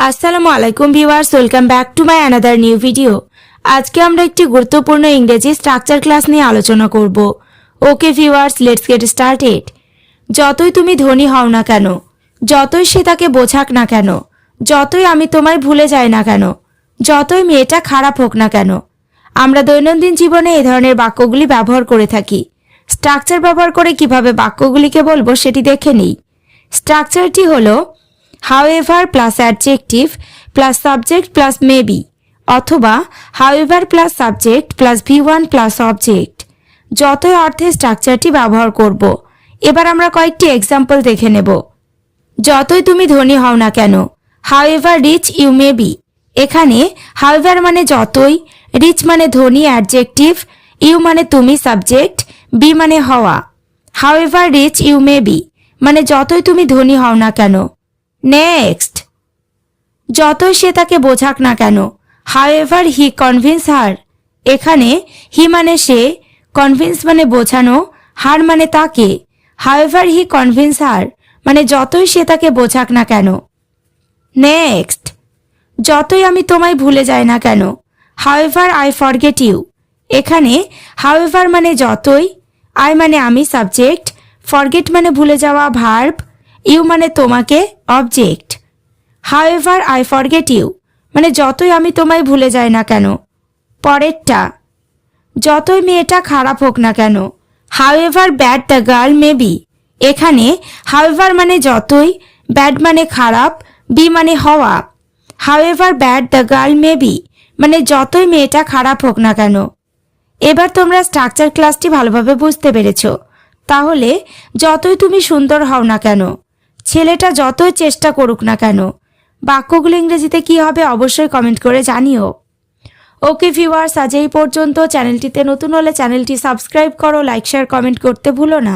আসসালামু আলাইকুম viewers, welcome back to my another new video. আজকে আমরা একটি গুরুত্বপূর্ণ ইংরেজি স্ট্রাকচার ক্লাস নিয়ে আলোচনা করব। Okay viewers, let's get started. যতই তুমি ধনী হও না কেন, যতই সে তাকে বোঝাক না কেন, যতই আমি তোমায় ভুলে যাই না কেন, যতই মেয়েটা খারাপ হোক না কেন, আমরা দৈনন্দিন জীবনে এই ধরনের বাক্যগুলি ব্যবহার করে থাকি। স্ট্রাকচার ব্যবহার করে কিভাবে বাক্যগুলিকে বলবো সেটি দেখে নিই। স্ট্রাকচারটি হলো however plus adjective plus subject plus maybe, অথবা however plus subject plus V1 plus object. যতই অর্থে স্ট্রাকচারটি ব্যবহার করব। এবার আমরা কয়েকটি এক্সাম্পল দেখে নেব। যতই তুমি ধনী হও না কেন, however rich you may be. এখানে however মানে যতই, রিচ মানে ধনী অ্যাডজেক্টিভ, ইউ মানে তুমি সাবজেক্ট, বি মানে হওয়া। however rich you may be মানে যতই তুমি ধনী হও না কেন। নেক্সট, যতই সে তাকে বোঝাক না কেন, however হি কনভিন্স হার। এখানে হি মানে সে, কনভিন্স মানে বোঝানো, হার মানে তাকে। however হি কনভিন্স হার মানে যতই সে তাকে বোঝাক না কেন। নেক্সট, যতই আমি তোমায় ভুলে যাই না কেন, however আই ফরগেট ইউ। এখানে however মানে যতই, আই মানে আমি সাবজেক্ট, ফরগেট মানে ভুলে যাওয়া ভার্ব, ইউ মানে তোমাকে object. however I forget you মানে যতই আমি তোমায় ভুলে যাই না কেন। পরেরটা, যতই মেয়েটা খারাপ হোক না কেন, however bad the girl May be. এখানে however মানে যতই, ব্যাড মানে খারাপ, বি মানে হওয়া। however bad the girl May be মানে যতই মেয়েটা খারাপ হোক না কেন। এবার তোমরা স্ট্রাকচার ক্লাসটি ভালোভাবে বুঝতে পেরেছো। তাহলে যতই তুমি সুন্দর হও না কেন, ছেলেটা যতই চেষ্টা করুক না কেন, বাক্যগুলো ইংরেজিতে কি হবে অবশ্যই কমেন্ট করে জানিও। ওকে ভিউয়ার্স, আজ এই পর্যন্ত। চ্যানেলটিতে নতুন হলে চ্যানেলটি সাবস্ক্রাইব করো, লাইক শেয়ার কমেন্ট করতে ভুলো না।